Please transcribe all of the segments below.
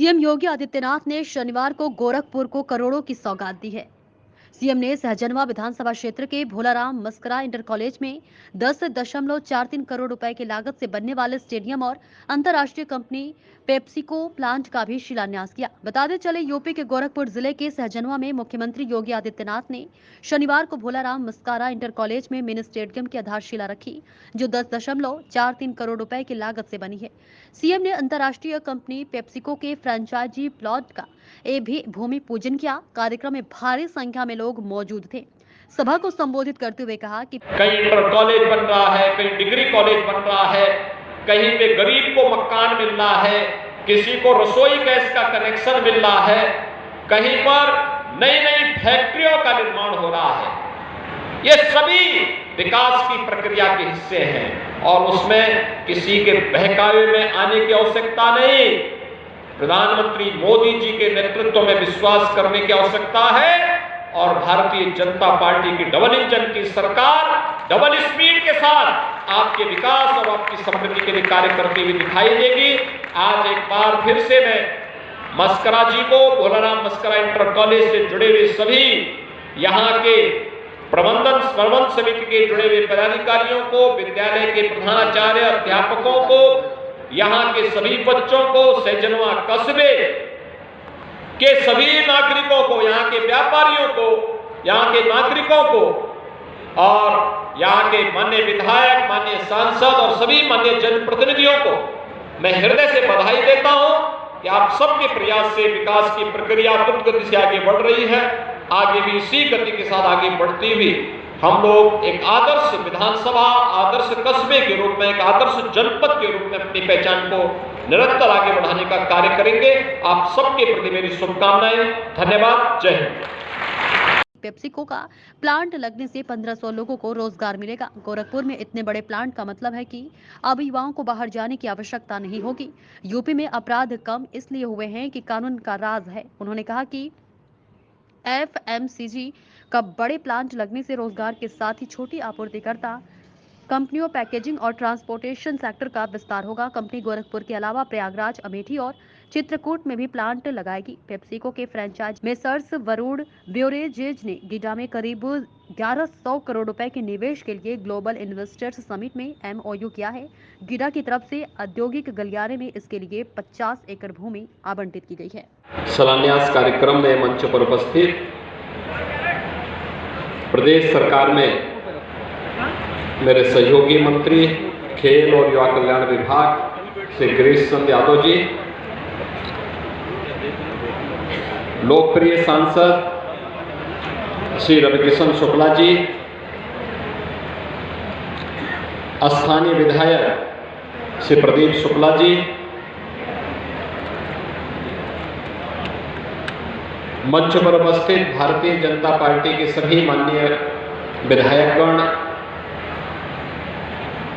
CM Yogi Adityanath ने शनिवार को गोरखपुर को करोड़ों की सौगात दी है। सीएम ने सहजनवा विधानसभा क्षेत्र के भोलाराम मस्करा इंटर कॉलेज में 10.43 करोड़ रुपए की लागत से बनने वाले स्टेडियम और अंतर्राष्ट्रीय कंपनी पेप्सिको प्लांट का भी शिलान्यास किया। बताते चले यूपी के गोरखपुर जिले के सहजनवा में मुख्यमंत्री योगी आदित्यनाथ ने शनिवार को भोलाराम मस्करा इंटर कॉलेज में मिनी स्टेडियम की आधारशिला रखी, जो 10.43 करोड़ रुपए की लागत से बनी है। सीएम ने अंतर्राष्ट्रीय कंपनी पेप्सिको के फ्रेंचाइजी प्लॉट का भी भूमि पूजन किया। कार्यक्रम में भारी संख्या में लोग मौजूद थे। सभा को संबोधित करते हुए कहा कि कहीं इंटर कॉलेज बन रहा है, कहीं डिग्री कॉलेज बन रहा है, कहीं पे गरीब को मकान मिल रहा है, किसी को रसोई गैस का कनेक्शन मिल रहा है, कहीं पर नई नई फैक्ट्रियों का निर्माण हो रहा है। ये सभी विकास की प्रक्रिया के हिस्से हैं और उसमें किसी के बहकावे में आने की आवश्यकता नहीं। प्रधानमंत्री मोदी जी के नेतृत्व में विश्वास करने की आवश्यकता है और भारतीय जनता पार्टी की डबल इंजन की सरकार डबल स्पीड के साथ आपके विकास और आपकी समृद्धि के लिए कार्य करती हुई दिखाई देगी। आज एक बार फिर से मैं मस्करा जी को, भोलाराम मस्करा इंटर कॉलेज से जुड़े हुए सभी यहाँ के प्रबंध समिति के जुड़े हुए पदाधिकारियों को, विद्यालय के प्रधानाचार्य, अध्यापकों को, यहाँ के सभी बच्चों को, सहजनवा कस्बे के सभी नागरिकों को, यहाँ के व्यापारियों को, यहाँ के नागरिकों को और यहाँ के माननीय विधायक, माननीय सांसद और सभी माननीय जनप्रतिनिधियों को मैं हृदय से बधाई देता हूँ कि आप सबके प्रयास से विकास की प्रक्रिया द्रुत गति से आगे बढ़ रही है। आगे भी इसी गति के साथ आगे बढ़ती हुई हम लोग एक आदर्श विधानसभा, आदर्श कस्बे के रूप में, एक आदर्श जनपद के रूप में अपनी पहचान को निरंतर आगे बढ़ाने का कार्य करेंगे। आप सबके प्रति मेरी शुभकामनाएं। धन्यवाद। जय हिंद। पेप्सिको का प्लांट लगने से 1500 लोगों को रोजगार मिलेगा। गोरखपुर में इतने बड़े प्लांट का मतलब है कि अब युवाओं को बाहर जाने की आवश्यकता नहीं होगी। यूपी में अपराध कम इसलिए हुए हैं कि कानून का राज है। उन्होंने कहा कि एफएमसीजी का बड़े प्लांट लगने से रोजगार के साथ ही छोटी आपूर्तिकर्ता कंपनियों, पैकेजिंग और ट्रांसपोर्टेशन सेक्टर का विस्तार होगा। कंपनी गोरखपुर के अलावा प्रयागराज, अमेठी और चित्रकूट में भी प्लांट लगाएगी। पेप्सिको के फ्रेंचाइज मेसर्स वरुण ब्योरेजेज ने गीडा में करीब 1100 करोड़ रुपए के निवेश के लिए ग्लोबल इन्वेस्टर्स समिट में एमओयू किया है। गीडा की तरफ से औद्योगिक गलियारे में इसके लिए 50 एकड़ भूमि आवंटित की गई है। शिलान्यास कार्यक्रम में मंच पर उपस्थित प्रदेश सरकार में मेरे सहयोगी मंत्री खेल और युवा कल्याण विभाग श्री गिरीश चंद्र यादव जी, लोकप्रिय सांसद श्री रविकिशन शुक्ला जी, स्थानीय विधायक श्री प्रदीप शुक्ला जी, मंच पर उपस्थित भारतीय जनता पार्टी के सभी माननीय विधायकगण,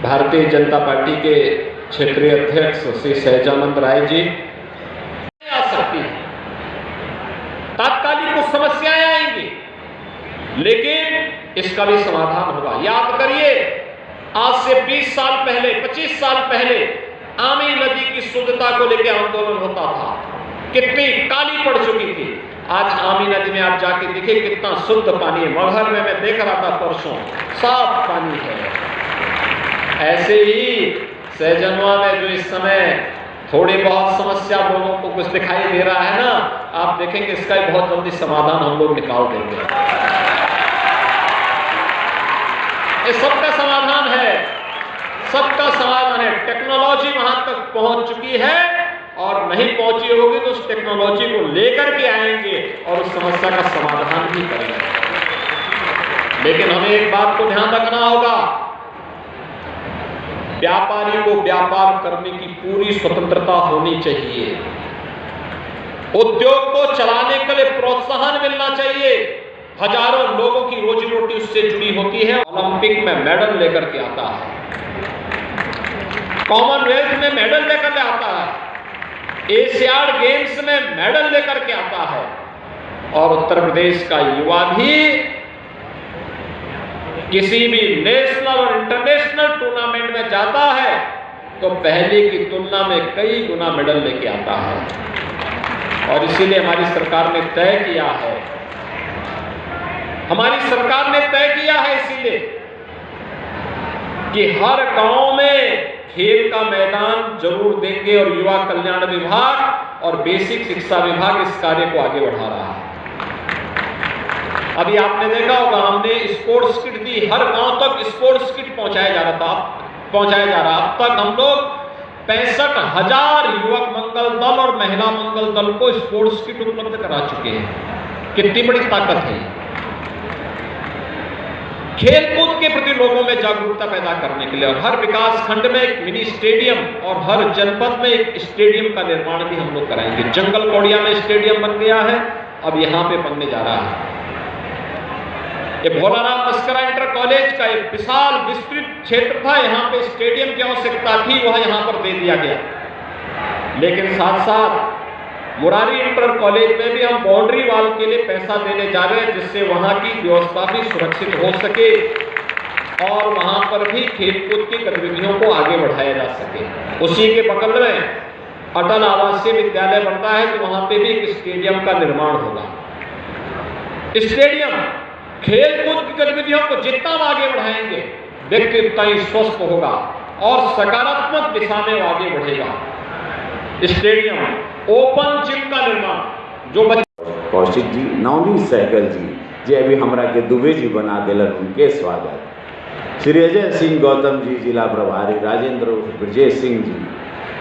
भारतीय जनता पार्टी के क्षेत्रीय अध्यक्ष श्री सहजानंद राय जी। आ सकती है, तात्कालिक कुछ समस्याएं आएंगी, लेकिन इसका भी समाधान होगा। याद करिए, आज से 20 साल पहले, 25 साल पहले आमी नदी की शुद्धता को लेकर आंदोलन होता था, कितनी काली पड़ चुकी थी। आज आमी नदी में आप जाके देखिए कितना शुद्ध पानी है। मगहर में मैं देख रहा था परसों, साफ पानी है। ऐसे ही सहजनवा में जो इस समय थोड़ी बहुत समस्या लोगों को कुछ दिखाई दे रहा है ना, आप देखेंगे इसका भी बहुत जल्दी समाधान हम लोग निकाल देंगे। ये सबका समाधान है, सबका समाधान है। टेक्नोलॉजी वहां तक पहुंच चुकी है और नहीं पहुंची होगी तो उस टेक्नोलॉजी को लेकर के आएंगे और उस समस्या का समाधान भी करेंगे। लेकिन हमें एक बात को ध्यान रखना होगा, व्यापारी को व्यापार करने की पूरी स्वतंत्रता होनी चाहिए। उद्योग को चलाने के लिए प्रोत्साहन मिलना चाहिए। हजारों लोगों की रोजी रोटी उससे जुड़ी होती है। ओलंपिक में मेडल लेकर के आता है, कॉमनवेल्थ में मेडल लेकर के आता है, एशियाड गेम्स में मेडल लेकर के आता है। और उत्तर प्रदेश का युवा भी किसी भी नेशनल और इंटरनेशनल टूर्नामेंट में जाता है तो पहले की तुलना में कई गुना मेडल लेके आता है। और इसीलिए हमारी सरकार ने तय किया है, हमारी सरकार ने तय किया है इसीलिए कि हर गांव में खेल का मैदान जरूर देंगे और युवा कल्याण विभाग और बेसिक शिक्षा विभाग इस कार्य को आगे बढ़ा रहा है। अभी आपने देखा होगा, हमने स्पोर्ट्स किट दी, हर गांव तक स्पोर्ट्स किट पहुंचाया जा रहा। अब तक हम लोग 65,000 युवक मंगल दल और महिला मंगल दल को स्पोर्ट्स किट उपलब्ध करा चुके हैं। कितनी बड़ी ताकत है। खेलकूद के प्रति लोगों में जागरूकता पैदा करने के लिए और हर विकास खंड में एक मिनी स्टेडियम और हर जनपद में एक स्टेडियम का निर्माण भी हम लोग कराएंगे। जंगल कौड़िया में स्टेडियम बन गया है, अब यहां पे बनने जा रहा है। ये भोलाराम मस्करा इंटर कॉलेज का एक विशाल विस्तृत क्षेत्र था, यहाँ पे स्टेडियम की आवश्यकता थी, वह यहाँ पर दे दिया गया। लेकिन साथ साथ मुरारी इंटर कॉलेज में भी हम बाउंड्री वॉल के लिए पैसा देने जा रहे हैं, जिससे वहाँ की व्यवस्था भी सुरक्षित हो सके और वहाँ पर भी खेलकूद की गतिविधियों को आगे बढ़ाया जा सके। उसी के बगल में अटल आवासीय विद्यालय बनता है, तो वहाँ पे भी एक स्टेडियम का निर्माण होगा। स्टेडियम खेलकूद की गतिविधियों को जितना हम आगे बढ़ाएंगे, व्यक्ति उतना ही स्वस्थ होगा और सकारात्मक दिशा में आगे बढ़ेगा। स्टेडियम, ओपन जिम का निर्माण जो कौशिक जी, नवनीत सहगल जी जे अभी हमरा के दुबे जी बना दिलन, उनके स्वागत। श्री अजय सिंह गौतम जी जिला प्रभारी, राजेंद्र ब्रजेश सिंह जी,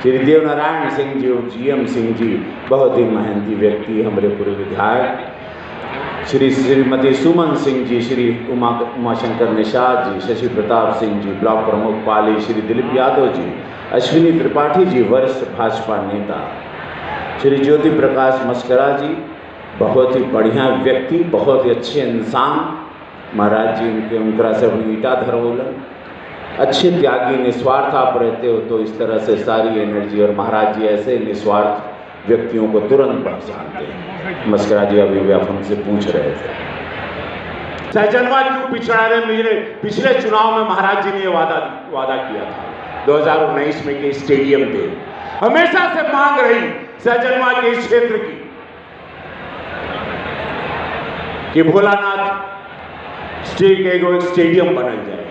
श्री देवनारायण सिंह जी, GM सिंह जी, बहुत ही मेहनती व्यक्ति, हमारे पूर्व विधायक श्रीमती सुमन सिंह जी, श्री उमाशंकर निषाद जी, शशि प्रताप सिंह जी, ब्लॉक प्रमुख पाली श्री दिलीप यादव जी, अश्विनी त्रिपाठी जी, वरिष्ठ भाजपा नेता, श्री ज्योति प्रकाश मस्करा जी, बहुत ही बढ़िया व्यक्ति, बहुत ही अच्छे इंसान, महाराज जी उनके उनकरा से अपनी ईटा धरवोलन, अच्छे त्यागी, निस्वार्थ आप रहते हो तो इस तरह से सारी एनर्जी, और महाराज जी ऐसे निस्वार्थ व्यक्तियों को तुरंत पहचानते हैं। मस्करा जी अभी भी आप हमसे पूछ रहे थे, सहजनवा क्यों पिछड़ा रहे? मेरे पिछले चुनाव में महाराज जी ने वादा किया था 2019 में कि स्टेडियम दे, हमेशा से मांग रही सहजनवा के इस क्षेत्र की कि भोलानाथ स्टेडियम बनाई जाए।